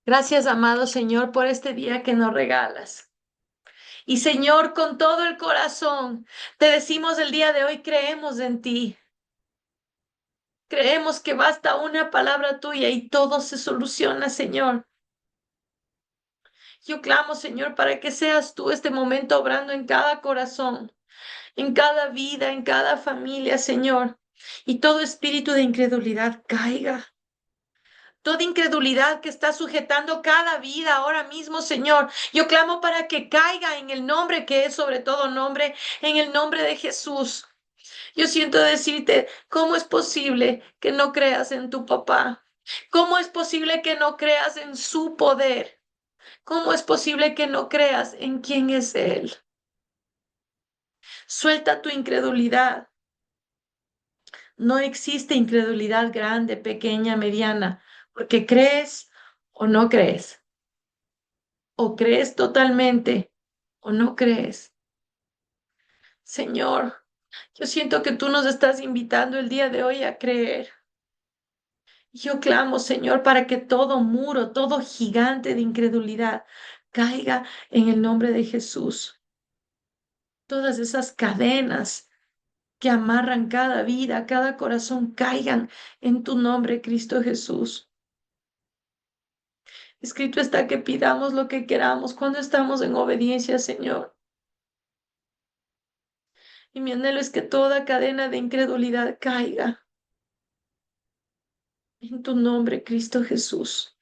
Gracias, amado Señor, por este día que nos regalas. Y Señor, con todo el corazón, te decimos el día de hoy, creemos en ti. Creemos que basta una palabra tuya y todo se soluciona, Señor. Yo clamo, Señor, para que seas tú este momento obrando en cada corazón, en cada vida, en cada familia, Señor. Y todo espíritu de incredulidad caiga. Toda incredulidad que está sujetando cada vida ahora mismo, Señor. Yo clamo para que caiga en el nombre que es sobre todo nombre, en el nombre de Jesús. Yo siento decirte, ¿cómo es posible que no creas en tu papá? ¿Cómo es posible que no creas en su poder? ¿Cómo es posible que no creas en quién es Él? Suelta tu incredulidad. No existe incredulidad grande, pequeña, mediana, porque crees o no crees. O crees totalmente o no crees. Señor, yo siento que tú nos estás invitando el día de hoy a creer. Yo clamo, Señor, para que todo muro, todo gigante de incredulidad caiga en el nombre de Jesús. Todas esas cadenas que amarran cada vida, cada corazón, caigan en tu nombre, Cristo Jesús. Escrito está que pidamos lo que queramos cuando estamos en obediencia, Señor. Y mi anhelo es que toda cadena de incredulidad caiga en tu nombre, Cristo Jesús.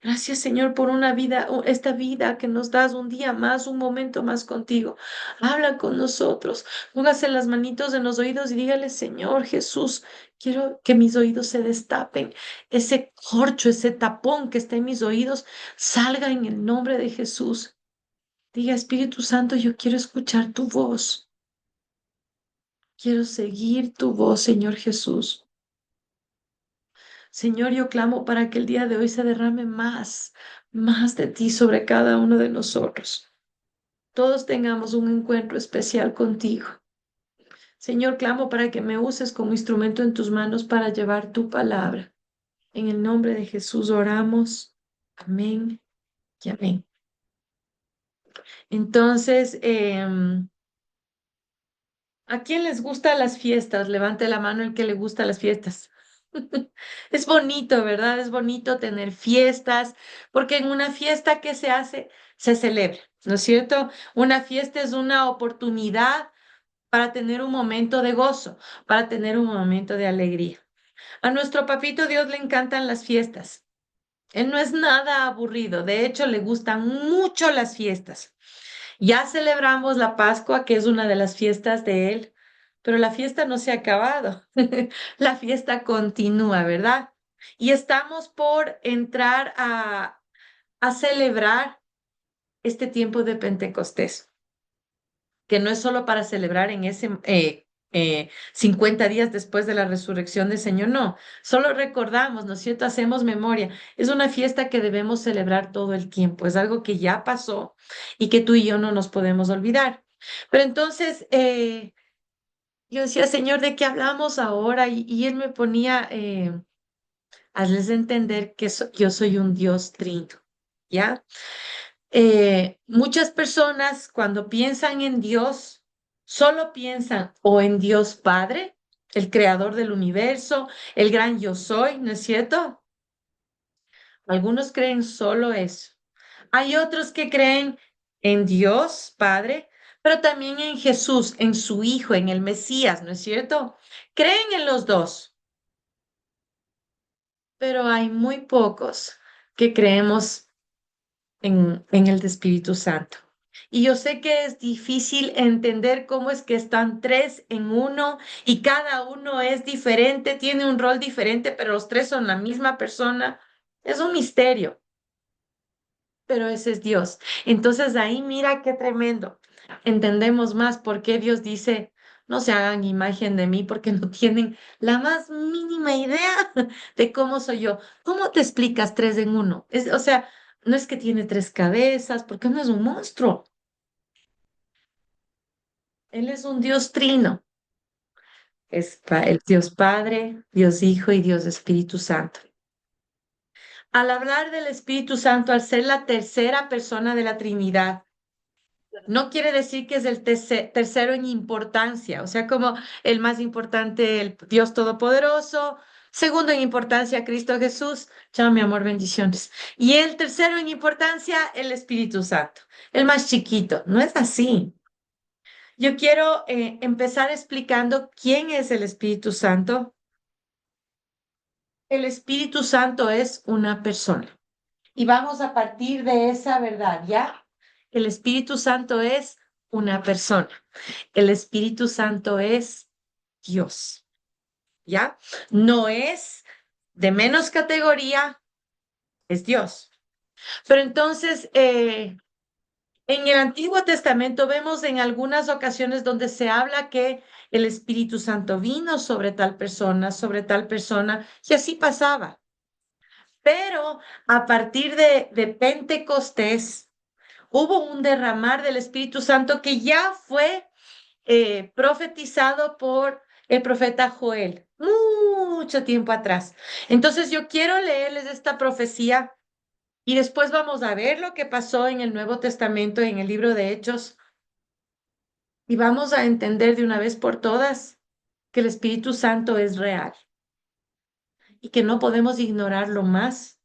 Gracias, Señor, por una vida, esta vida que nos das un día más, un momento más contigo. Habla con nosotros. Póngase las manitos en los oídos y dígale, Señor Jesús, quiero que mis oídos se destapen. Ese corcho, ese tapón que está en mis oídos, salga en el nombre de Jesús. Diga, Espíritu Santo, yo quiero escuchar tu voz. Quiero seguir tu voz, Señor Jesús. Señor, yo clamo para que el día de hoy se derrame más, más de ti sobre cada uno de nosotros. Todos tengamos un encuentro especial contigo. Señor, clamo para que me uses como instrumento en tus manos para llevar tu palabra. En el nombre de Jesús oramos. Amén y amén. Entonces, ¿a quién les gustan las fiestas? Levante la mano el que le gusta las fiestas. Es bonito, ¿verdad? Es bonito tener fiestas, porque en una fiesta que se hace, se celebra, ¿no es cierto? Una fiesta es una oportunidad para tener un momento de gozo, para tener un momento de alegría. A nuestro papito Dios le encantan las fiestas. Él no es nada aburrido, de hecho le gustan mucho las fiestas. Ya celebramos la Pascua, que es una de las fiestas de él, pero la fiesta no se ha acabado. La fiesta continúa, ¿verdad? Y estamos por entrar a celebrar este tiempo de Pentecostés, que no es solo para celebrar en ese 50 días después de la resurrección del Señor, no, solo recordamos, ¿no es cierto? Hacemos memoria. Es una fiesta que debemos celebrar todo el tiempo, es algo que ya pasó y que tú y yo no nos podemos olvidar. Pero entonces, yo decía, Señor, ¿de qué hablamos ahora? Y Él me ponía, hazles entender que yo soy un Dios trino, ¿ya? Muchas personas cuando piensan en Dios, solo piensan o en Dios Padre, el creador del universo, el gran yo soy, ¿no es cierto? Algunos creen solo eso. Hay otros que creen en Dios Padre, pero también en Jesús, en su Hijo, en el Mesías, ¿no es cierto? Creen en los dos, pero hay muy pocos que creemos en el de Espíritu Santo. Y yo sé que es difícil entender cómo es que están tres en uno y cada uno es diferente, tiene un rol diferente, pero los tres son la misma persona. Es un misterio, pero ese es Dios. Entonces ahí mira qué tremendo. Entendemos más por qué Dios dice, no se hagan imagen de mí porque no tienen la más mínima idea de cómo soy yo. ¿Cómo te explicas tres en uno? O sea, no es que tiene tres cabezas, porque no es un monstruo. Él es un Dios trino. Es el Dios Padre, Dios Hijo y Dios Espíritu Santo. Al hablar del Espíritu Santo, al ser la tercera persona de la Trinidad, no quiere decir que es el tercero en importancia, o sea, como el más importante, el Dios Todopoderoso, segundo en importancia, Cristo Jesús, chao, mi amor, bendiciones. Y el tercero en importancia, el Espíritu Santo, el más chiquito. No es así. Yo quiero empezar explicando quién es el Espíritu Santo. El Espíritu Santo es una persona. Y vamos a partir de esa verdad, ¿ya? El Espíritu Santo es una persona. El Espíritu Santo es Dios, ¿ya? No es de menos categoría, es Dios. Pero entonces, en el Antiguo Testamento vemos en algunas ocasiones donde se habla que el Espíritu Santo vino sobre tal persona, y así pasaba. Pero a partir de Pentecostés, hubo un derramar del Espíritu Santo que ya fue profetizado por el profeta Joel, mucho tiempo atrás. Entonces yo quiero leerles esta profecía y después vamos a ver lo que pasó en el Nuevo Testamento, en el libro de Hechos, y vamos a entender de una vez por todas que el Espíritu Santo es real y que no podemos ignorarlo más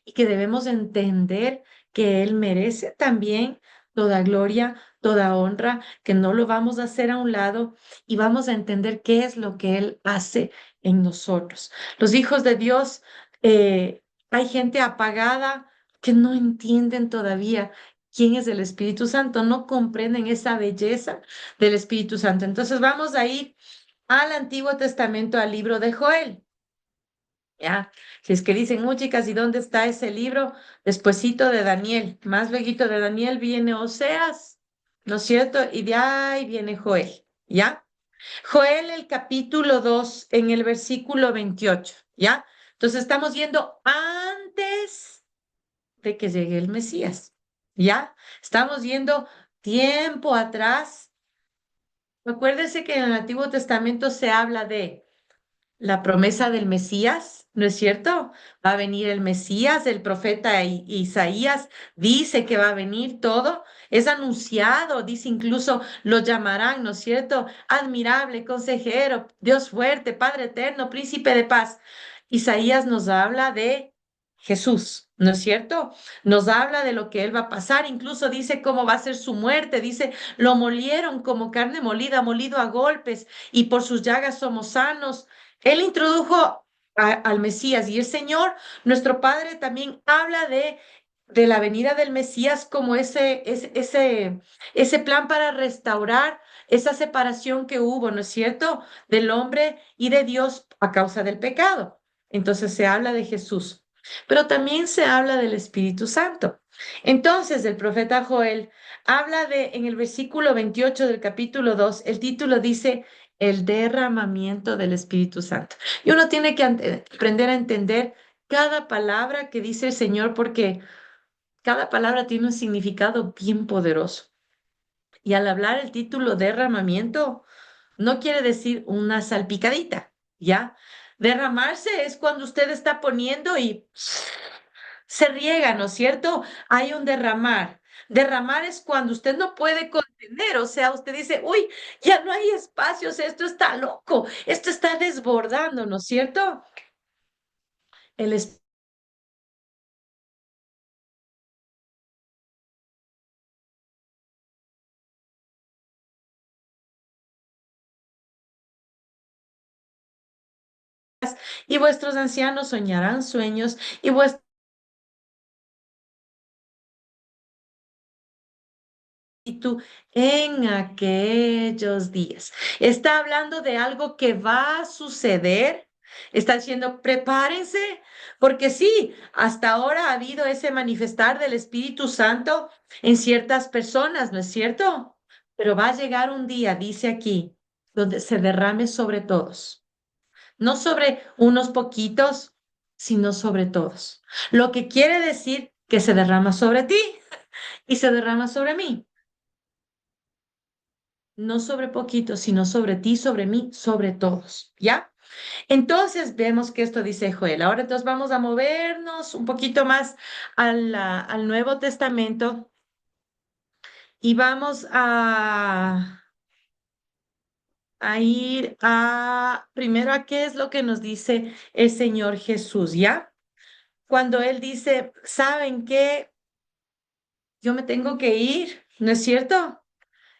y que debemos entender que Él merece también toda gloria, toda honra, que no lo vamos a hacer a un lado y vamos a entender qué es lo que Él hace en nosotros. Los hijos de Dios, hay gente apagada que no entienden todavía quién es el Espíritu Santo, no comprenden esa belleza del Espíritu Santo. Entonces vamos a ir al Antiguo Testamento, al libro de Joel. ¿Ya? Si es que dicen, chicas, ¿y dónde está ese libro? Despuesito de Daniel, más luego de Daniel viene Oseas, ¿no es cierto? Y de ahí viene Joel, ¿ya? Joel, el capítulo 2 en el versículo 28, ¿ya? Entonces estamos yendo antes de que llegue el Mesías, ¿ya? Estamos yendo tiempo atrás. Acuérdese que en el Antiguo Testamento se habla de la promesa del Mesías, ¿no es cierto? Va a venir el Mesías, el profeta Isaías dice que va a venir todo, es anunciado, dice incluso lo llamarán, ¿no es cierto? Admirable, consejero, Dios fuerte, Padre eterno, príncipe de paz. Isaías nos habla de Jesús, ¿no es cierto? Nos habla de lo que él va a pasar, incluso dice cómo va a ser su muerte, dice, lo molieron como carne molida, molido a golpes, y por sus llagas somos sanos. Él introdujo al Mesías y el Señor, nuestro Padre, también habla de la venida del Mesías como ese plan para restaurar esa separación que hubo, ¿no es cierto?, del hombre y de Dios a causa del pecado. Entonces se habla de Jesús, pero también se habla del Espíritu Santo. Entonces el profeta Joel habla en el versículo 28 del capítulo 2, el título dice, el derramamiento del Espíritu Santo. Y uno tiene que aprender a entender cada palabra que dice el Señor porque cada palabra tiene un significado bien poderoso. Y al hablar el título derramamiento, no quiere decir una salpicadita, ¿ya? Derramarse es cuando usted está poniendo y se riega, ¿no es cierto? Hay un derramar. Derramar es cuando usted no puede contener, o sea, usted dice, uy, ya no hay espacios, esto está loco, esto está desbordando, ¿no es cierto? El y vuestros ancianos soñarán sueños y vuestro espíritu en aquellos días. Está hablando de algo que va a suceder. Está diciendo, prepárense, porque sí, hasta ahora ha habido ese manifestar del Espíritu Santo en ciertas personas, ¿no es cierto? Pero va a llegar un día, dice aquí, donde se derrame sobre todos, no sobre unos poquitos, sino sobre todos. Lo que quiere decir que se derrama sobre ti y se derrama sobre mí. No sobre poquitos, sino sobre ti, sobre mí, sobre todos, ¿ya? Entonces vemos que esto dice Joel. Ahora entonces vamos a movernos un poquito más al Nuevo Testamento y vamos a ir a primero a qué es lo que nos dice el Señor Jesús, ¿ya? Cuando Él dice, ¿saben qué? Yo me tengo que ir, ¿no es cierto?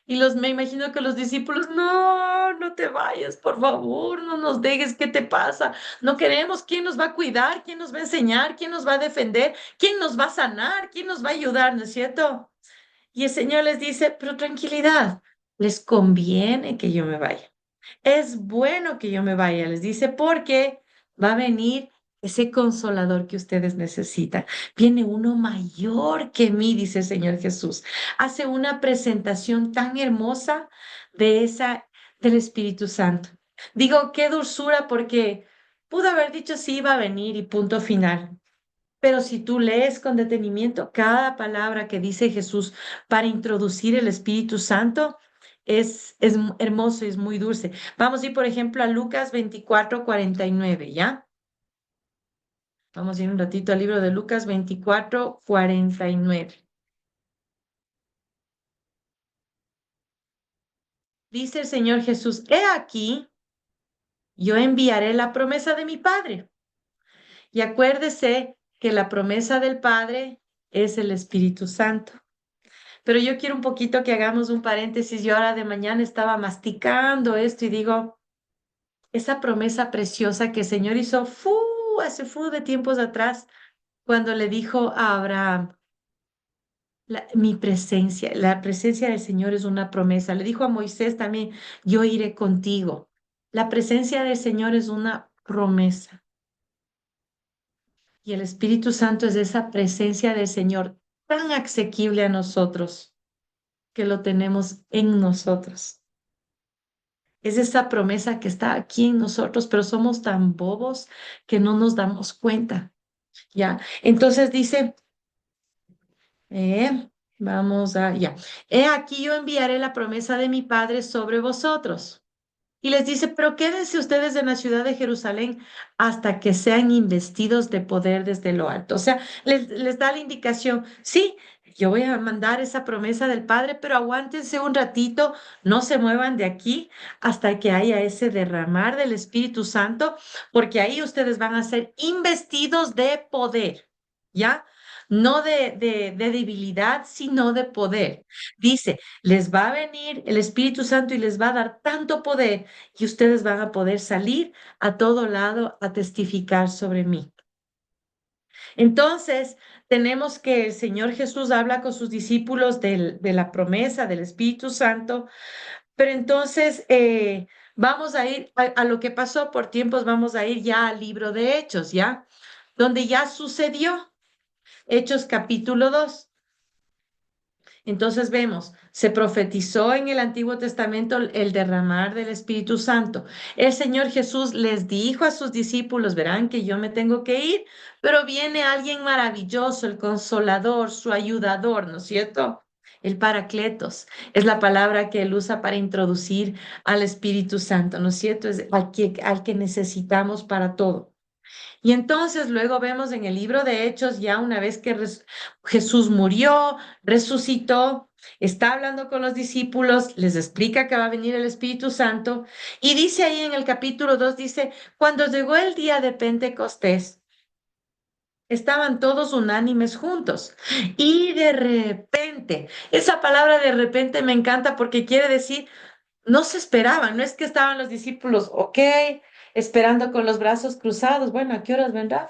Y me imagino que los discípulos, no, no te vayas, por favor, no nos dejes, ¿qué te pasa? No queremos, ¿quién nos va a cuidar? ¿Quién nos va a enseñar? ¿Quién nos va a defender? ¿Quién nos va a sanar? ¿Quién nos va a ayudar? ¿No es cierto? Y el Señor les dice, pero tranquilidad, les conviene que yo me vaya. Es bueno que yo me vaya, les dice, porque va a venir ese consolador que ustedes necesitan. Viene uno mayor que mí, dice el Señor Jesús. Hace una presentación tan hermosa de del Espíritu Santo. Digo, qué dulzura, porque pudo haber dicho sí iba a venir y punto final. Pero si tú lees con detenimiento cada palabra que dice Jesús para introducir el Espíritu Santo, es hermoso y es muy dulce. Vamos a ir, por ejemplo, a Lucas 24:49, ¿ya? Vamos a ir un ratito al libro de Lucas 24:49. Dice el Señor Jesús, he aquí, yo enviaré la promesa de mi Padre. Y acuérdese que la promesa del Padre es el Espíritu Santo. Pero yo quiero un poquito que hagamos un paréntesis. Yo ahora de mañana estaba masticando esto y digo, esa promesa preciosa que el Señor hizo hace de tiempos atrás, cuando le dijo a Abraham, mi presencia, la presencia del Señor es una promesa. Le dijo a Moisés también, yo iré contigo. La presencia del Señor es una promesa. Y el Espíritu Santo es esa presencia del Señor tan asequible a nosotros que lo tenemos en nosotros. Es esa promesa que está aquí en nosotros, pero somos tan bobos que no nos damos cuenta, ¿ya? Entonces dice, ya, he aquí yo enviaré la promesa de mi Padre sobre vosotros. Y les dice, pero quédense ustedes en la ciudad de Jerusalén hasta que sean investidos de poder desde lo alto. O sea, les da la indicación, sí, yo voy a mandar esa promesa del Padre, pero aguántense un ratito, no se muevan de aquí hasta que haya ese derramar del Espíritu Santo, porque ahí ustedes van a ser investidos de poder, ¿ya? No de debilidad, sino de poder. Dice, les va a venir el Espíritu Santo y les va a dar tanto poder y ustedes van a poder salir a todo lado a testificar sobre mí. Entonces, tenemos que el Señor Jesús habla con sus discípulos de la promesa del Espíritu Santo, pero entonces vamos a ir a lo que pasó por tiempos, vamos a ir ya al libro de Hechos, ¿ya? Donde ya sucedió, Hechos capítulo 2. Entonces vemos, se profetizó en el Antiguo Testamento el derramar del Espíritu Santo. El Señor Jesús les dijo a sus discípulos, verán que yo me tengo que ir, pero viene alguien maravilloso, el consolador, su ayudador, ¿no es cierto? El Paracletos es la palabra que él usa para introducir al Espíritu Santo, ¿no es cierto? Es al que necesitamos para todo. Y entonces luego vemos en el libro de Hechos, ya una vez que Jesús murió, resucitó, está hablando con los discípulos, les explica que va a venir el Espíritu Santo y dice ahí en el capítulo 2, dice, cuando llegó el día de Pentecostés, estaban todos unánimes juntos y de repente, esa palabra de repente me encanta porque quiere decir no se esperaban, no es que estaban los discípulos, ok, esperando con los brazos cruzados, bueno, ¿a qué horas vendrá?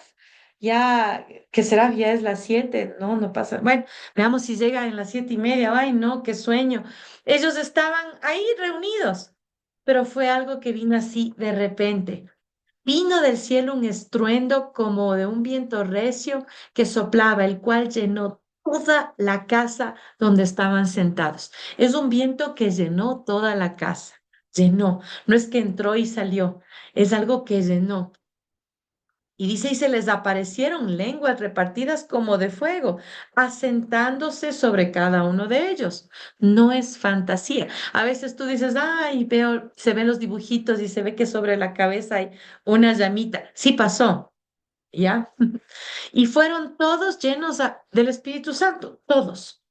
Ya, ¿qué será? Ya es las 7, no, no pasa. Bueno, veamos si llega en las 7:30, ay, no, qué sueño. Ellos estaban ahí reunidos, pero fue algo que vino así de repente. Vino del cielo un estruendo como de un viento recio que soplaba, el cual llenó toda la casa donde estaban sentados. Es un viento que llenó toda la casa, llenó. No es que entró y salió, es algo que llenó. Y dice, y se les aparecieron lenguas repartidas como de fuego, asentándose sobre cada uno de ellos. No es fantasía. A veces tú dices, ay, veo, se ven los dibujitos y se ve que sobre la cabeza hay una llamita. Sí pasó, ¿ya? Y fueron todos llenos del Espíritu Santo, todos.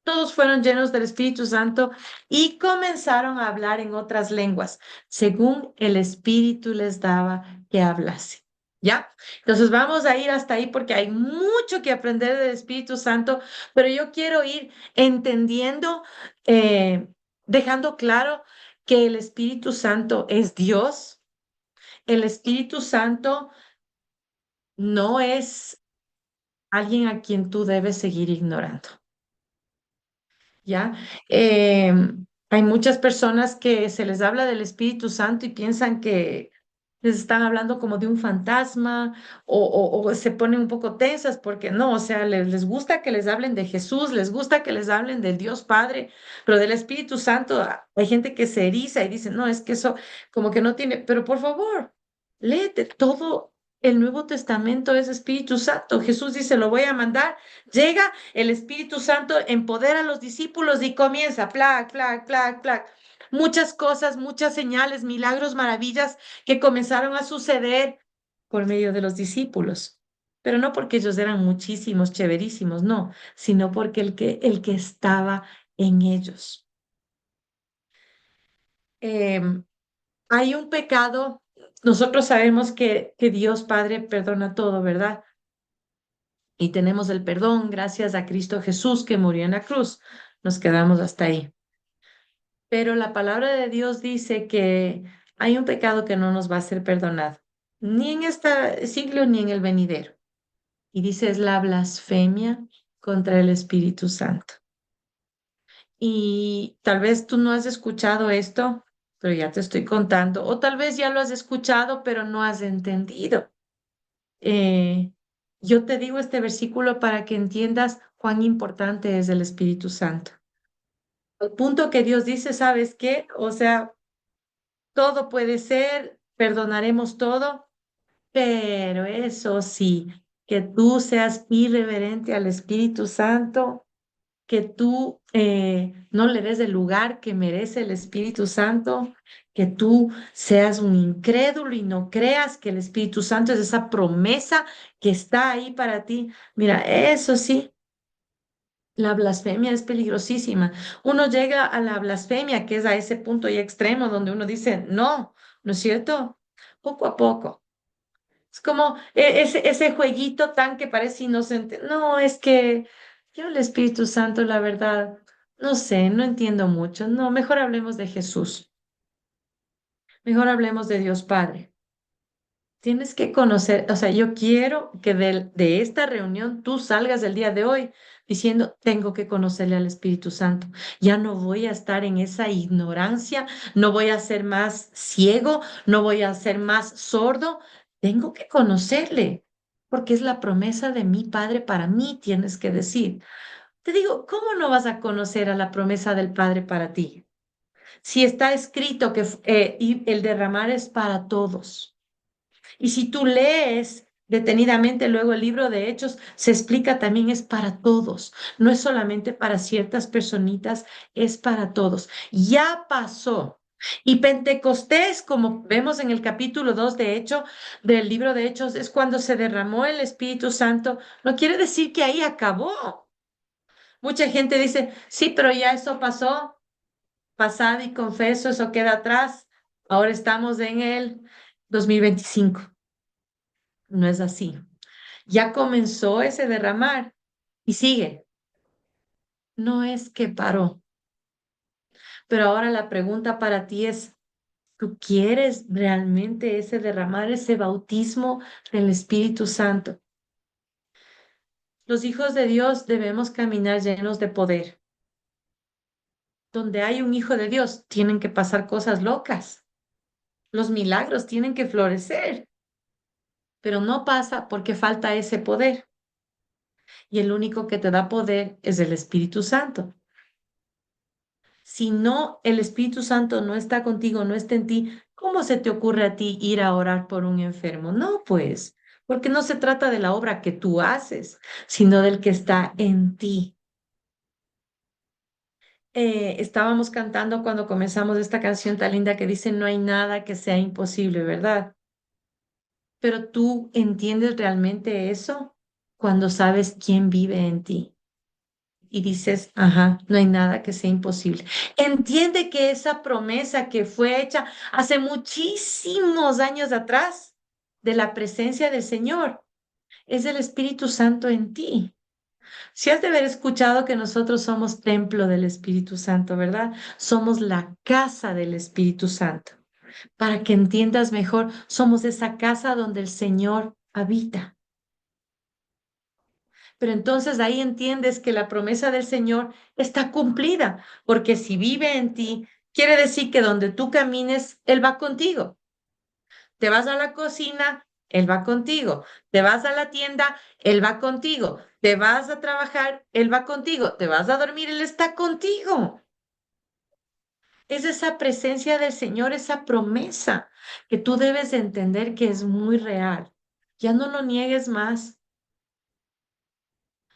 Todos fueron llenos del Espíritu Santo y comenzaron a hablar en otras lenguas, según el Espíritu les daba que hablase. ¿Ya? Entonces vamos a ir hasta ahí porque hay mucho que aprender del Espíritu Santo, pero yo quiero ir entendiendo, eh, dejando claro que el Espíritu Santo es Dios. El Espíritu Santo no es alguien a quien tú debes seguir ignorando. ¿Ya? Hay muchas personas que se les habla del Espíritu Santo y piensan que les están hablando como de un fantasma o se ponen un poco tensas porque no, o sea, les gusta que les hablen de Jesús, les gusta que les hablen del Dios Padre, pero del Espíritu Santo hay gente que se eriza y dice, no, es que eso como que no tiene, pero por favor, léete todo. El Nuevo Testamento es Espíritu Santo. Jesús dice, lo voy a mandar. Llega el Espíritu Santo, empodera a los discípulos y comienza, plac, plac, plac, plac. Muchas cosas, muchas señales, milagros, maravillas que comenzaron a suceder por medio de los discípulos. Pero no porque ellos eran muchísimos, chéverísimos, no, sino porque el que estaba en ellos. Em, Hay un pecado, nosotros sabemos que Dios Padre perdona todo, ¿verdad? Y tenemos el perdón gracias a Cristo Jesús que murió en la cruz. Nos quedamos hasta ahí. Pero la palabra de Dios dice que hay un pecado que no nos va a ser perdonado, ni en este siglo ni en el venidero. Y dice es la blasfemia contra el Espíritu Santo. Y tal vez tú no has escuchado esto, pero ya te estoy contando, o tal vez ya lo has escuchado, pero no has entendido. Eh, yo te digo este versículo para que entiendas cuán importante es el Espíritu Santo. Al punto que Dios dice, ¿sabes qué? O sea, todo puede ser, perdonaremos todo, pero eso sí, que tú seas irreverente al Espíritu Santo, que tú no le des el lugar que merece el Espíritu Santo, que tú seas un incrédulo y no creas que el Espíritu Santo es esa promesa que está ahí para ti. Mira, eso sí. La blasfemia es peligrosísima. Uno llega a la blasfemia, que es a ese punto y extremo donde uno dice, no, ¿no es cierto? Poco a poco. Es como ese jueguito tan que parece inocente. No, es que yo el Espíritu Santo, la verdad, no sé, no entiendo mucho. No, mejor hablemos de Jesús. Mejor hablemos de Dios Padre. Tienes que conocer, o sea, yo quiero que de esta reunión tú salgas el día de hoy diciendo, tengo que conocerle al Espíritu Santo. Ya no voy a estar en esa ignorancia, no voy a ser más ciego, no voy a ser más sordo. Tengo que conocerle, porque es la promesa de mi Padre para mí, tienes que decir. Te digo, ¿cómo no vas a conocer a la promesa del Padre para ti? Si está escrito que y el derramar es para todos. Y si tú lees detenidamente luego el libro de Hechos, se explica también es para todos, no es solamente para ciertas personitas, es para todos. Ya pasó. Y Pentecostés, como vemos en el capítulo 2 de Hecho, del libro de Hechos, es cuando se derramó el Espíritu Santo. No quiere decir que ahí acabó. Mucha gente dice, sí, pero ya eso pasó, pasado y confeso, eso queda atrás. Ahora estamos en el 2025. No es así. Ya comenzó ese derramar y sigue. No es que paró, pero ahora la pregunta para ti es, ¿tú quieres realmente ese derramar, ese bautismo del Espíritu Santo? Los hijos de Dios debemos caminar llenos de poder. Donde hay un hijo de Dios, tienen que pasar cosas locas. Los milagros tienen que florecer, pero no pasa porque falta ese poder. Y el único que te da poder es el Espíritu Santo. Si no, el Espíritu Santo no está contigo, no está en ti, ¿Cómo se te ocurre a ti ir a orar por un enfermo? No, pues, porque no se trata de la obra que tú haces, sino del que está en ti. Estábamos cantando cuando comenzamos esta canción tan linda que dice, no hay nada que sea imposible, ¿verdad? Pero tú entiendes realmente eso cuando sabes quién vive en ti y dices, ajá, no hay nada que sea imposible. Entiende que esa promesa que fue hecha hace muchísimos años atrás de la presencia del Señor es el Espíritu Santo en ti. Si has de haber escuchado que nosotros somos templo del Espíritu Santo, ¿verdad? Somos la casa del Espíritu Santo. Para que entiendas mejor, somos esa casa donde el Señor habita. Pero entonces ahí entiendes que la promesa del Señor está cumplida, porque si vive en ti, quiere decir que donde tú camines, Él va contigo. Te vas a la cocina, Él va contigo. Te vas a la tienda, Él va contigo. Te vas a trabajar, Él va contigo. Te vas a dormir, Él está contigo. Es esa presencia del Señor, esa promesa que tú debes de entender que es muy real. Ya no lo niegues más.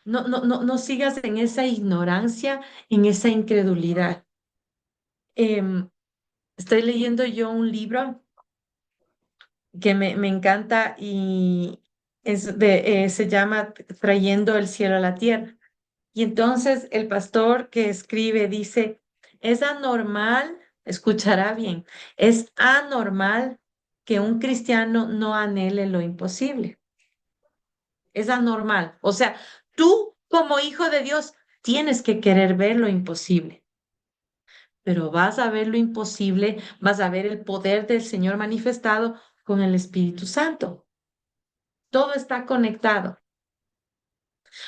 No sigas en esa ignorancia, en esa incredulidad. Em, Estoy leyendo yo un libro que me encanta y se llama Trayendo el cielo a la tierra. Y entonces el pastor que escribe dice, es anormal, escuchará bien, es anormal que un cristiano no anhele lo imposible. Es anormal. O sea, tú como hijo de Dios tienes que querer ver lo imposible, pero vas a ver lo imposible, vas a ver el poder del Señor manifestado con el Espíritu Santo. Todo está conectado.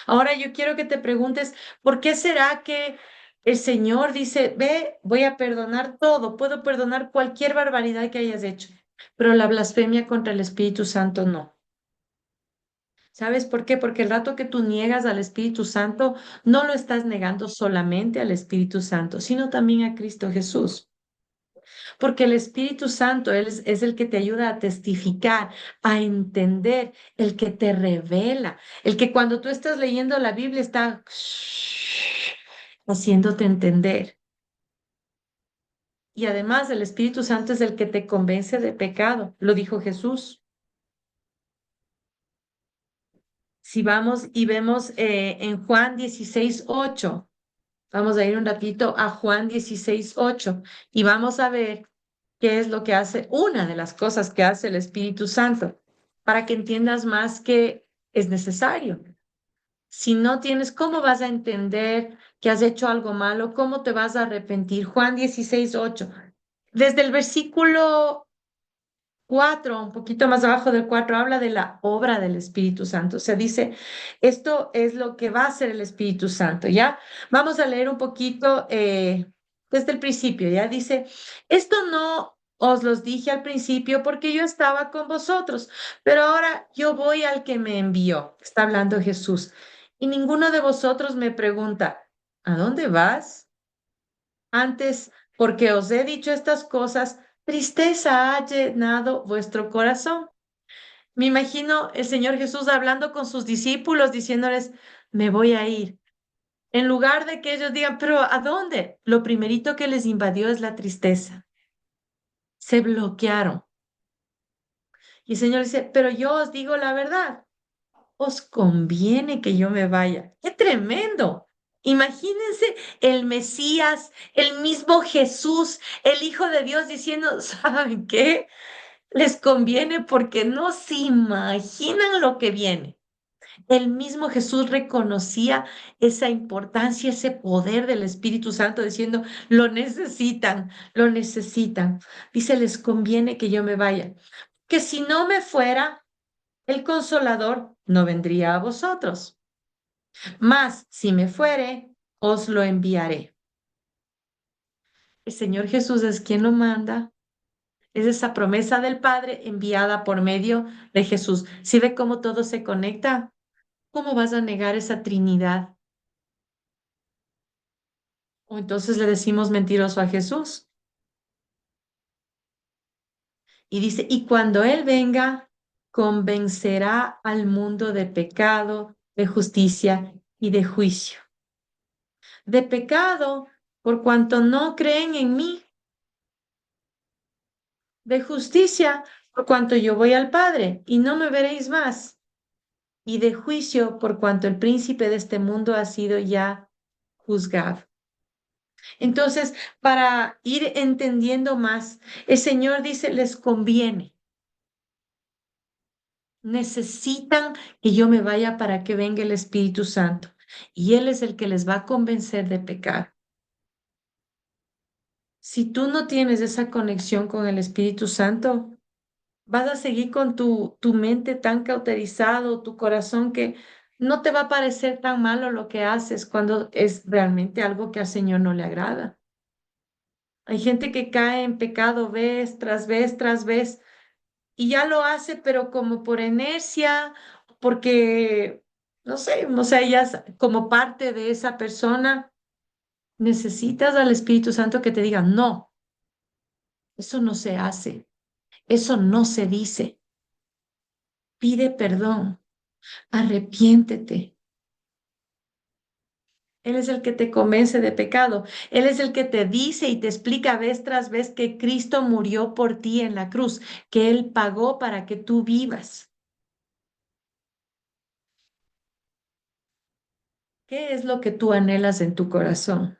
Ahora yo quiero que te preguntes, ¿por qué será que el Señor dice, ve, voy a perdonar todo, puedo perdonar cualquier barbaridad que hayas hecho, pero la blasfemia contra el Espíritu Santo no? ¿Sabes por qué? Porque el rato que tú niegas al Espíritu Santo, no lo estás negando solamente al Espíritu Santo, sino también a Cristo Jesús. Porque el Espíritu Santo es el que te ayuda a testificar, a entender, el que te revela, el que cuando tú estás leyendo la Biblia está haciéndote entender. Y además el Espíritu Santo es el que te convence de pecado, lo dijo Jesús. Si vamos y vemos en Juan 16:8. Vamos a ir un ratito a Juan 16:8 y vamos a ver qué es lo que hace, una de las cosas que hace el Espíritu Santo, para que entiendas más que es necesario. Si no tienes, ¿cómo vas a entender que has hecho algo malo? ¿Cómo te vas a arrepentir? Juan 16:8. Desde el versículo 4, un poquito más abajo del 4 habla de la obra del Espíritu Santo. O sea, dice, esto es lo que va a hacer el Espíritu Santo, ¿ya? Vamos a leer un poquito desde el principio, ¿ya? Dice, esto no os los dije al principio porque yo estaba con vosotros, pero ahora yo voy al que me envió. Está hablando Jesús. Y ninguno de vosotros me pregunta, ¿a dónde vas? Antes, porque os he dicho estas cosas, tristeza ha llenado vuestro corazón. Me imagino el Señor Jesús hablando con sus discípulos, diciéndoles, me voy a ir. En lugar de que ellos digan, pero ¿a dónde? Lo primerito que les invadió es la tristeza. Se bloquearon. Y el Señor dice, pero yo os digo la verdad. Os conviene que yo me vaya. ¡Qué tremendo! Imagínense el Mesías, el mismo Jesús, el Hijo de Dios diciendo, ¿saben qué? Les conviene porque no se imaginan lo que viene. El mismo Jesús reconocía esa importancia, ese poder del Espíritu Santo, diciendo, lo necesitan, lo necesitan. Dice, les conviene que yo me vaya, que si no me fuera, el consolador no vendría a vosotros. Mas si me fuere, os lo enviaré. El Señor Jesús es quien lo manda. Es esa promesa del Padre enviada por medio de Jesús. ¿Si ve cómo todo se conecta? ¿Cómo vas a negar esa Trinidad? O entonces le decimos mentiroso a Jesús. Y dice, y cuando Él venga, convencerá al mundo de pecado, de justicia y de juicio. De pecado, por cuanto no creen en mí, de justicia, por cuanto yo voy al Padre y no me veréis más, y de juicio, por cuanto el príncipe de este mundo ha sido ya juzgado. Entonces, para ir entendiendo más, el Señor dice, les conviene, necesitan que yo me vaya para que venga el Espíritu Santo. Y Él es el que les va a convencer de pecar. Si tú no tienes esa conexión con el Espíritu Santo, vas a seguir con tu mente tan cauterizado, tu corazón que no te va a parecer tan malo lo que haces cuando es realmente algo que al Señor no le agrada. Hay gente que cae en pecado vez tras vez tras vez y ya lo hace, pero como por inercia, porque, no sé, o sea, ellas como parte de esa persona, necesitas al Espíritu Santo que te diga, no, eso no se hace, eso no se dice, pide perdón, arrepiéntete. Él es el que te convence de pecado. Él es el que te dice y te explica vez tras vez que Cristo murió por ti en la cruz, que Él pagó para que tú vivas. ¿Qué es lo que tú anhelas en tu corazón?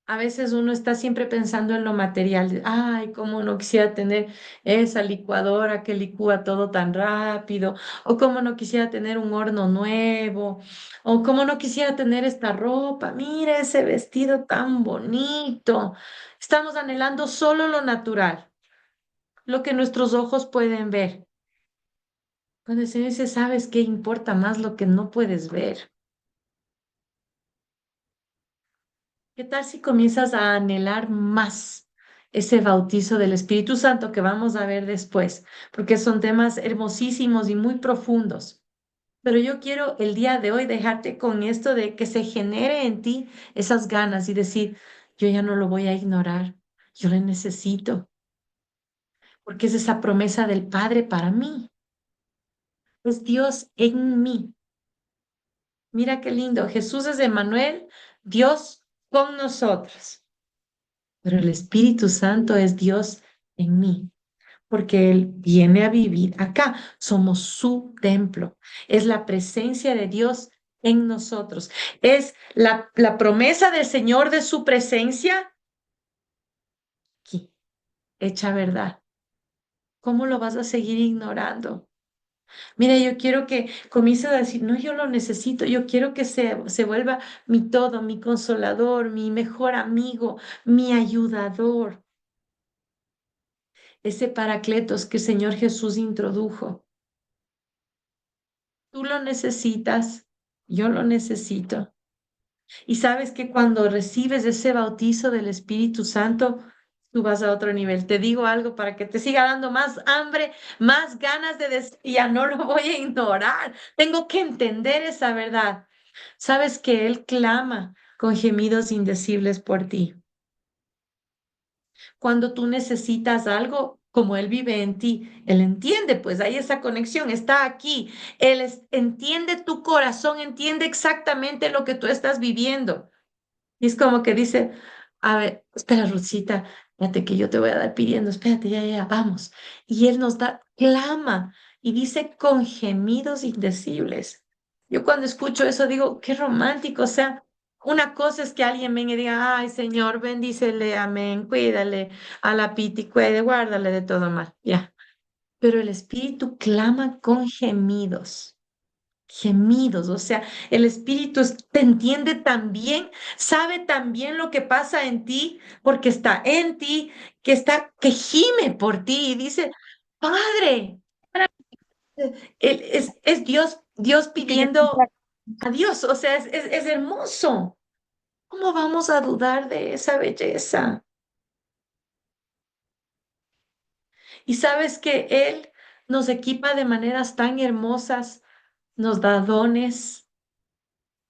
A veces uno está siempre pensando en lo material. Ay, cómo no quisiera tener esa licuadora que licúa todo tan rápido. O cómo no quisiera tener un horno nuevo. O cómo no quisiera tener esta ropa. Mira ese vestido tan bonito. Estamos anhelando solo lo natural, lo que nuestros ojos pueden ver. Cuando el Señor dice, ¿sabes qué importa más lo que no puedes ver? ¿Qué tal si comienzas a anhelar más ese bautizo del Espíritu Santo que vamos a ver después? Porque son temas hermosísimos y muy profundos. Pero yo quiero el día de hoy dejarte con esto de que se genere en ti esas ganas y decir, yo ya no lo voy a ignorar, yo le necesito, porque es esa promesa del Padre para mí, es Dios en mí. Mira qué lindo, Jesús es Emmanuel, Dios con nosotros. Pero el Espíritu Santo es Dios en mí, porque Él viene a vivir acá. Somos su templo. Es la presencia de Dios en nosotros. Es la promesa del Señor de su presencia aquí, hecha verdad. ¿Cómo lo vas a seguir ignorando? Mira, yo quiero que comiences a decir, no, yo lo necesito, yo quiero que se vuelva mi todo, mi consolador, mi mejor amigo, mi ayudador. Ese paracletos que el Señor Jesús introdujo. Tú lo necesitas, yo lo necesito. Y sabes que cuando recibes ese bautizo del Espíritu Santo, tú vas a otro nivel. Te digo algo para que te siga dando más hambre, más ganas de decir, ya no lo voy a ignorar. Tengo que entender esa verdad. Sabes que Él clama con gemidos indecibles por ti. Cuando tú necesitas algo, como Él vive en ti, Él entiende, pues hay esa conexión, está aquí. Entiende tu corazón, entiende exactamente lo que tú estás viviendo. Y es como que dice, a ver, espera, Ruthcita, espérate que yo te voy a dar pidiendo, espérate, ya, ya, vamos. Y Él nos da, clama y dice con gemidos indecibles. Yo cuando escucho eso digo, qué romántico, o sea, una cosa es que alguien venga y diga, ay, Señor, bendícele, amén, cuídale a la Piti, cuide, guárdale de todo mal, ya. Pero el Espíritu clama con gemidos. Gemidos, o sea, el Espíritu te entiende también, sabe también lo que pasa en ti, porque está en ti, que gime por ti y dice, Padre, es Dios, Dios pidiendo a Dios, o sea, es hermoso. ¿Cómo vamos a dudar de esa belleza? Y sabes que Él nos equipa de maneras tan hermosas, nos da dones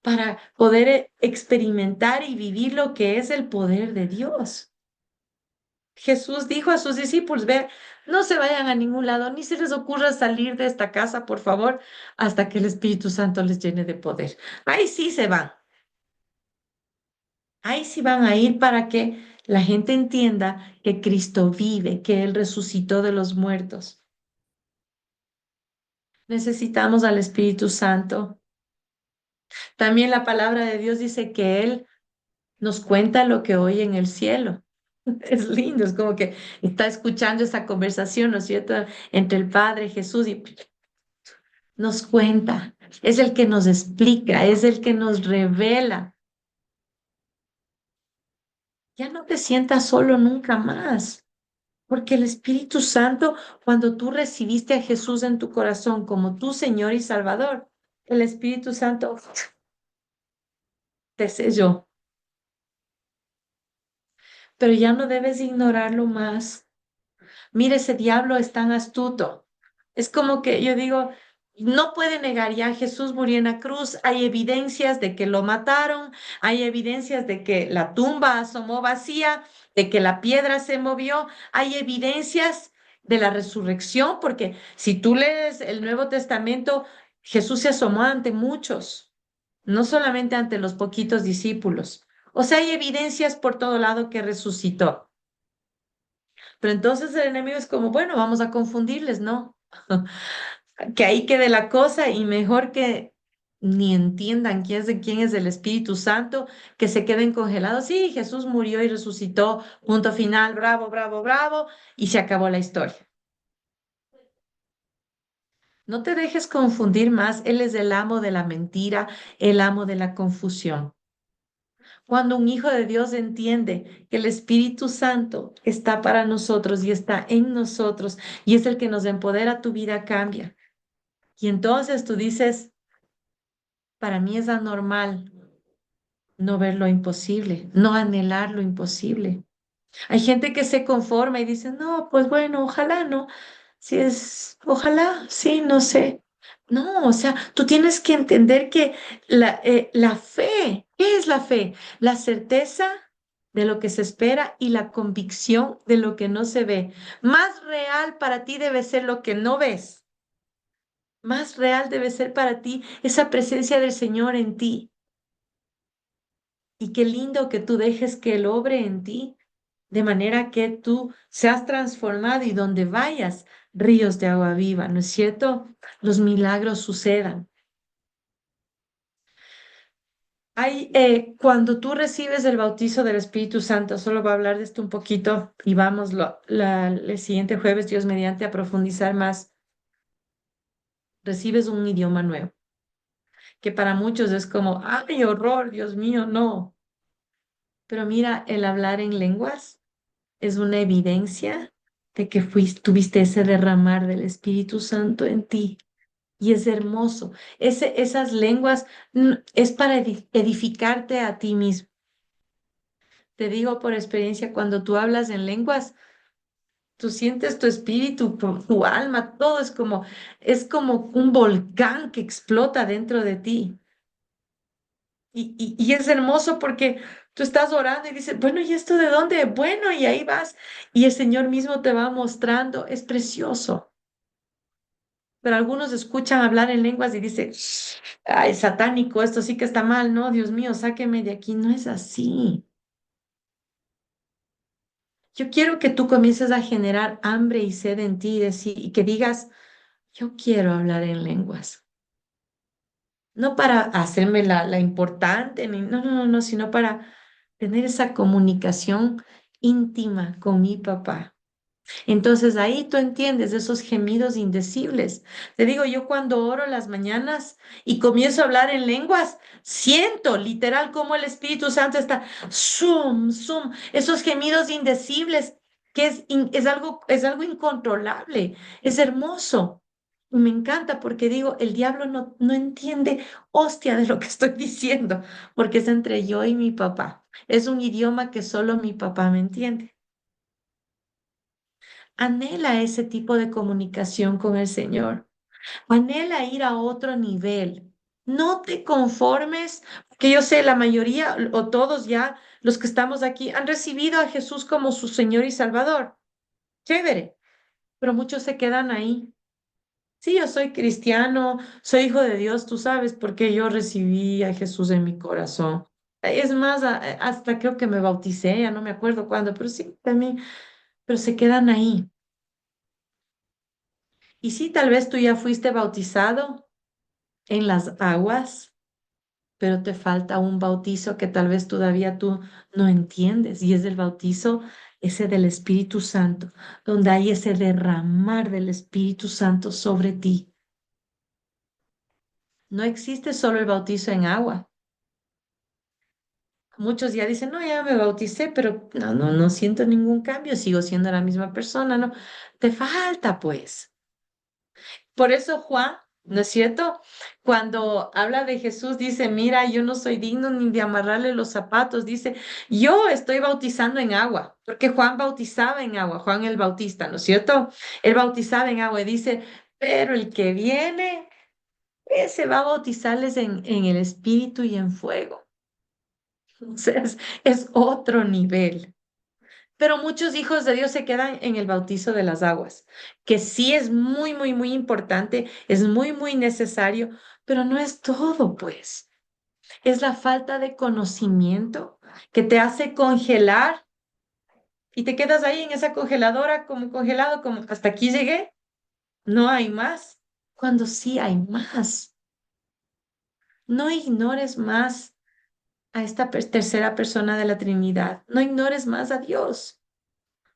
para poder experimentar y vivir lo que es el poder de Dios. Jesús dijo a sus discípulos, vean, no se vayan a ningún lado, ni se les ocurra salir de esta casa, por favor, hasta que el Espíritu Santo les llene de poder. Ahí sí se van, ahí sí van a ir para que la gente entienda que Cristo vive, que Él resucitó de los muertos. Necesitamos al Espíritu Santo. También la palabra de Dios dice que Él nos cuenta lo que oye en el cielo. Es lindo, es como que está escuchando esa conversación, ¿no es cierto?, entre el Padre Jesús y nos cuenta, es el que nos explica, es el que nos revela. Ya no te sientas solo nunca más, porque el Espíritu Santo, cuando tú recibiste a Jesús en tu corazón como tu Señor y Salvador, el Espíritu Santo te selló, pero ya no debes ignorarlo más. Mire, ese diablo es tan astuto. Es como que yo digo, no puede negar ya Jesús murió en la cruz. Hay evidencias de que lo mataron, hay evidencias de que la tumba asomó vacía, de que la piedra se movió, hay evidencias de la resurrección, porque si tú lees el Nuevo Testamento, Jesús se asomó ante muchos, no solamente ante los poquitos discípulos. O sea, hay evidencias por todo lado que resucitó. Pero entonces el enemigo es como, bueno, vamos a confundirles, ¿no? Que ahí quede la cosa y mejor que ni entiendan quién es el Espíritu Santo, que se queden congelados. Sí, Jesús murió y resucitó, punto final, bravo, bravo, bravo, y se acabó la historia. No te dejes confundir más, Él es el amo de la mentira, el amo de la confusión. Cuando un hijo de Dios entiende que el Espíritu Santo está para nosotros y está en nosotros y es el que nos empodera, tu vida cambia. Y entonces tú dices, para mí es anormal no ver lo imposible, no anhelar lo imposible. Hay gente que se conforma y dice, no, pues bueno, ojalá no. Si es, ojalá, sí, no sé. No, o sea, tú tienes que entender que la fe, ¿qué es la fe? La certeza de lo que se espera y la convicción de lo que no se ve. Más real para ti debe ser lo que no ves. Más real debe ser para ti esa presencia del Señor en ti. Y qué lindo que tú dejes que Él obre en ti, de manera que tú seas transformado y donde vayas, ríos de agua viva, ¿no es cierto? Los milagros sucedan. Cuando tú recibes el bautizo del Espíritu Santo, solo voy a hablar de esto un poquito y vamos el siguiente jueves, Dios mediante, a profundizar más. Recibes un idioma nuevo, que para muchos es como, ay, horror, Dios mío, no. Pero mira, el hablar en lenguas es una evidencia de que tuviste ese derramar del Espíritu Santo en ti. Y es hermoso. Esas lenguas es para edificarte a ti mismo. Te digo por experiencia, cuando tú hablas en lenguas, tú sientes tu espíritu, tu alma, todo es como un volcán que explota dentro de ti. Y es hermoso porque tú estás orando y dices, bueno, ¿y esto de dónde? Bueno, y ahí vas. Y el Señor mismo te va mostrando, es precioso. Pero algunos escuchan hablar en lenguas y dicen, ay, satánico, esto sí que está mal, no, Dios mío, sáqueme de aquí. No es así. Yo quiero que tú comiences a generar hambre y sed en ti y que digas, yo quiero hablar en lenguas. No para hacerme la importante, no, no, no, no, sino para tener esa comunicación íntima con mi papá. Entonces ahí tú entiendes esos gemidos indecibles. Te digo, yo cuando oro las mañanas y comienzo a hablar en lenguas, siento literal como el Espíritu Santo está, zoom, zoom, esos gemidos indecibles, que es algo incontrolable, es hermoso. Y me encanta porque digo, el diablo no entiende hostia de lo que estoy diciendo, porque es entre yo y mi papá. Es un idioma que solo mi papá me entiende. Anhela ese tipo de comunicación con el Señor. Anhela ir a otro nivel. No te conformes, que yo sé, la mayoría o todos ya los que estamos aquí, han recibido a Jesús como su Señor y Salvador. Chévere, pero muchos se quedan ahí. Sí, yo soy cristiano, soy hijo de Dios, tú sabes, porque yo recibí a Jesús en mi corazón. Es más, hasta creo que me bauticé, ya no me acuerdo cuándo, pero sí, también, pero se quedan ahí. Y sí, tal vez tú ya fuiste bautizado en las aguas, pero te falta un bautizo que tal vez todavía tú no entiendes, y es el bautizo ese del Espíritu Santo, donde hay ese derramar del Espíritu Santo sobre ti. No existe solo el bautizo en agua. Muchos ya dicen, no, ya me bauticé, pero no siento ningún cambio, sigo siendo la misma persona, no. Te falta, pues. Por eso Juan, ¿no es cierto? Cuando habla de Jesús, dice, mira, yo no soy digno ni de amarrarle los zapatos, dice, yo estoy bautizando en agua, porque Juan bautizaba en agua, Juan el Bautista, ¿no es cierto? Él bautizaba en agua y dice, pero el que viene, ese va a bautizarles en el Espíritu y en fuego. O sea, es otro nivel. Pero muchos hijos de Dios se quedan en el bautizo de las aguas, que sí es muy importante, es muy necesario, pero no es todo, pues. Es la falta de conocimiento que te hace congelar y te quedas ahí en esa congeladora como congelado, como hasta aquí llegué, no hay más, cuando sí hay más. No ignores más a esta tercera persona de la Trinidad, no ignores más a Dios.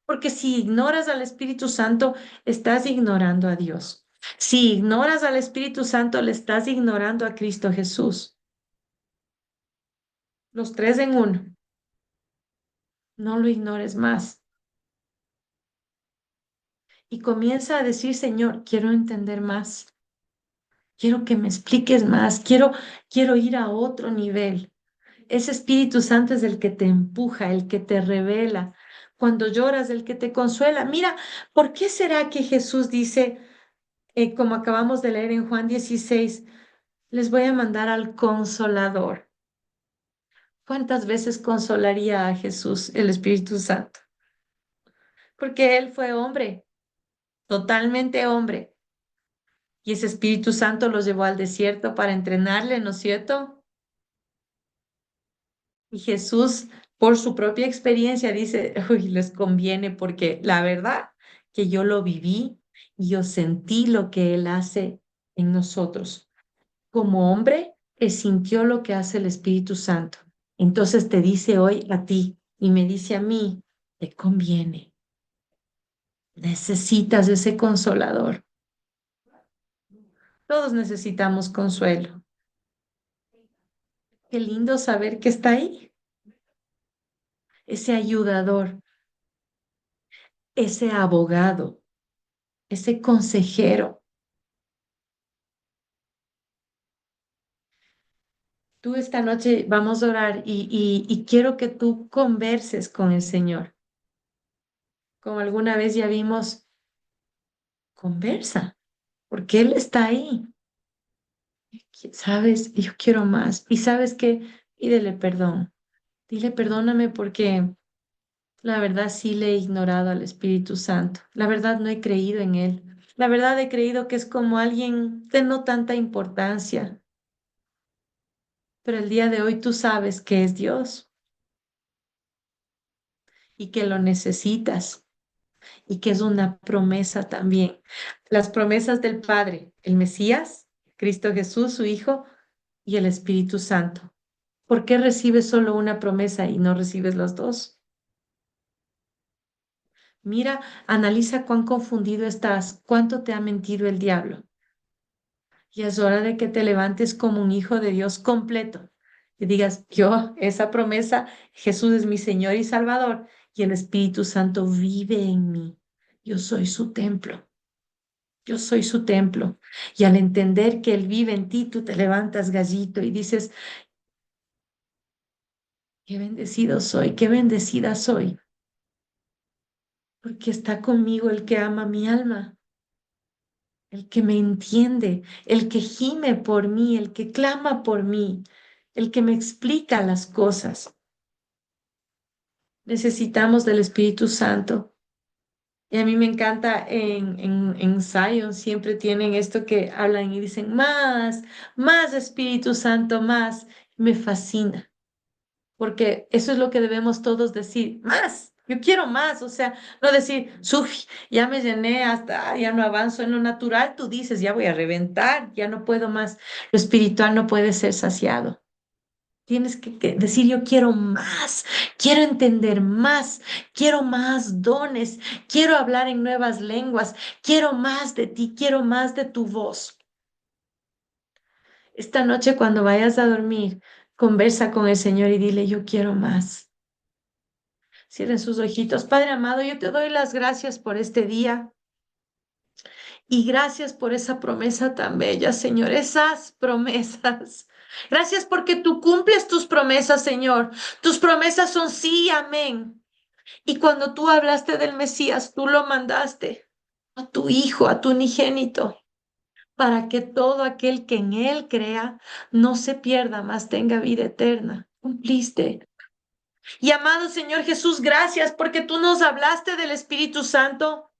Porque si ignoras al Espíritu Santo, estás ignorando a Dios. Si ignoras al Espíritu Santo, le estás ignorando a Cristo Jesús. Los tres en uno. No lo ignores más. Y comienza a decir, Señor, quiero entender más. Quiero que me expliques más. Quiero ir a otro nivel. Ese Espíritu Santo es el que te empuja, el que te revela. Cuando lloras, el que te consuela. Mira, ¿por qué será que Jesús dice, como acabamos de leer en Juan 16, les voy a mandar al Consolador? ¿Cuántas veces consolaría a Jesús el Espíritu Santo? Porque Él fue hombre, totalmente hombre. Y ese Espíritu Santo los llevó al desierto para entrenarle, ¿no es cierto? Y Jesús, por su propia experiencia, dice, uy, les conviene porque la verdad que yo lo viví y yo sentí lo que Él hace en nosotros. Como hombre, Él sintió lo que hace el Espíritu Santo. Entonces te dice hoy a ti y me dice a mí, te conviene, necesitas ese consolador. Todos necesitamos consuelo. Qué lindo saber que está ahí, ese ayudador, ese abogado, ese consejero. Tú esta noche vamos a orar y quiero que tú converses con el Señor. Como alguna vez ya vimos, conversa, porque Él está ahí. ¿Sabes? Yo quiero más. ¿Y sabes qué? Pídele perdón. Dile, perdóname porque la verdad sí le he ignorado al Espíritu Santo. La verdad no he creído en Él. La verdad he creído que es como alguien de no tanta importancia. Pero el día de hoy tú sabes que es Dios y que lo necesitas y que es una promesa también. Las promesas del Padre, el Mesías, Cristo Jesús, su Hijo, y el Espíritu Santo. ¿Por qué recibes solo una promesa y no recibes las dos? Mira, analiza cuán confundido estás, cuánto te ha mentido el diablo. Y es hora de que te levantes como un hijo de Dios completo y digas, yo, esa promesa, Jesús es mi Señor y Salvador y el Espíritu Santo vive en mí. Yo soy su templo. Yo soy su templo. Y al entender que Él vive en ti, tú te levantas gallito y dices, qué bendecido soy, qué bendecida soy, porque está conmigo el que ama mi alma, el que me entiende, el que gime por mí, el que clama por mí, el que me explica las cosas. Necesitamos del Espíritu Santo. Y a mí me encanta en Zion, siempre tienen esto que hablan y dicen, más Espíritu Santo, más. Me fascina, porque eso es lo que debemos todos decir, más. Yo quiero más, o sea, no decir, "Suf, ya me llené hasta, ya no avanzo en lo natural", tú dices, ya voy a reventar, ya no puedo más. Lo espiritual no puede ser saciado. Tienes que decir, yo quiero más, quiero entender más, quiero más dones, quiero hablar en nuevas lenguas, quiero más de ti, quiero más de tu voz. Esta noche cuando vayas a dormir, conversa con el Señor y dile, yo quiero más. Cierren sus ojitos. Padre amado, yo te doy las gracias por este día y gracias por esa promesa tan bella, Señor, esas promesas. Gracias porque tú cumples tus promesas, Señor. Tus promesas son sí y amén. Y cuando tú hablaste del Mesías, tú lo mandaste a tu Hijo, a tu unigénito, para que todo aquel que en Él crea no se pierda, mas tenga vida eterna. Cumpliste. Y amado Señor Jesús, gracias porque tú nos hablaste del Espíritu Santo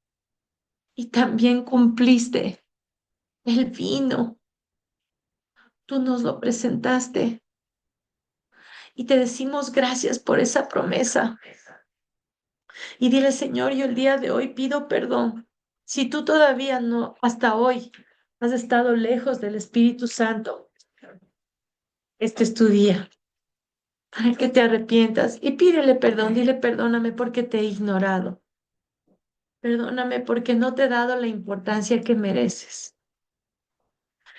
y también cumpliste. El vino, tú nos lo presentaste y te decimos gracias por esa promesa. Y dile, Señor, yo el día de hoy pido perdón. Si tú todavía no, hasta hoy, has estado lejos del Espíritu Santo, este es tu día para que te arrepientas y pídele perdón. Dile, perdóname porque te he ignorado. Perdóname porque no te he dado la importancia que mereces.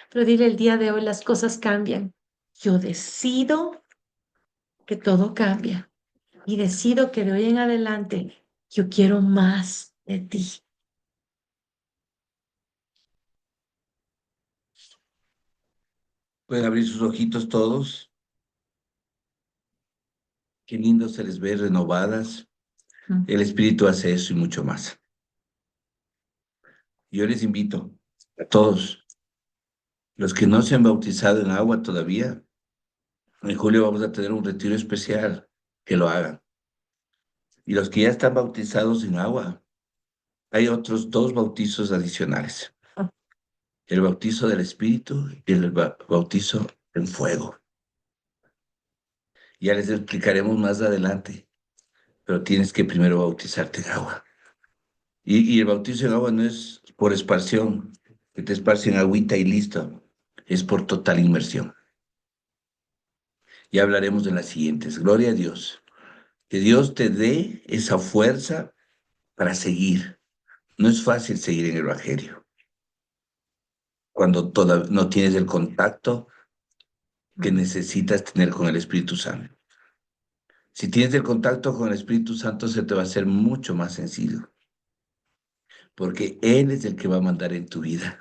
Pero dile, el día de hoy las cosas cambian. Yo decido que todo cambia y decido que de hoy en adelante yo quiero más de ti. Pueden abrir sus ojitos todos. Qué lindo se les ve renovadas. Mm. El Espíritu hace eso y mucho más. Yo les invito a todos los que no se han bautizado en agua todavía. En julio vamos a tener un retiro especial, que lo hagan. Y los que ya están bautizados en agua, hay otros dos bautizos adicionales. El bautizo del Espíritu y el bautizo en fuego. Ya les explicaremos más adelante, pero tienes que primero bautizarte en agua. Y el bautizo en agua no es por esparción, que te esparcen agüita y listo. Es por total inmersión. Ya hablaremos de las siguientes. Gloria a Dios. Que Dios te dé esa fuerza para seguir. No es fácil seguir en el Evangelio cuando no tienes el contacto que necesitas tener con el Espíritu Santo. Si tienes el contacto con el Espíritu Santo, se te va a hacer mucho más sencillo, porque Él es el que va a mandar en tu vida.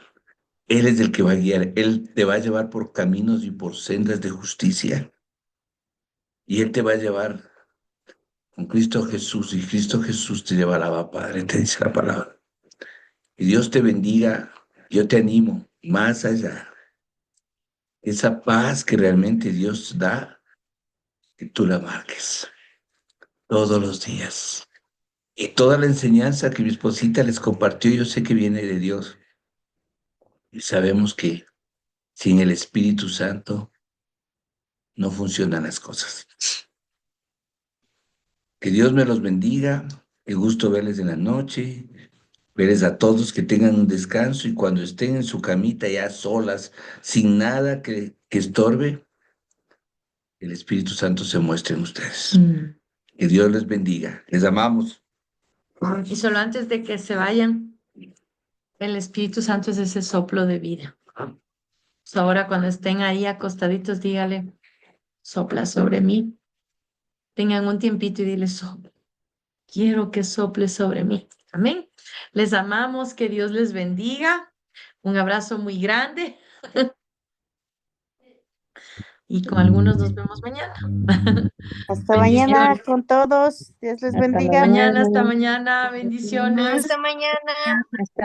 Él es el que va a guiar. Él te va a llevar por caminos y por sendas de justicia. Y Él te va a llevar con Cristo Jesús. Y Cristo Jesús te llevará, Padre, te dice la palabra. Y Dios te bendiga. Yo te animo más allá. Esa paz que realmente Dios da, que tú la marques todos los días. Y toda la enseñanza que mi esposita les compartió, yo sé que viene de Dios. Y sabemos que sin el Espíritu Santo no funcionan las cosas. Que Dios me los bendiga. Qué gusto verles en la noche. Verles a todos que tengan un descanso y cuando estén en su camita ya solas, sin nada que estorbe, el Espíritu Santo se muestre en ustedes. Que Dios les bendiga. Les amamos. Y solo antes de que se vayan, el Espíritu Santo es ese soplo de vida. So, ahora cuando estén ahí acostaditos, dígale, sopla sobre mí. Tengan un tiempito y dile, sopla. Quiero que sople sobre mí. Amén. Les amamos, que Dios les bendiga. Un abrazo muy grande y con algunos nos vemos mañana. Hasta mañana Bendiciones. con todos. Dios les Hasta bendiga. mañana, hasta mañana. Bendiciones. Hasta mañana. Hasta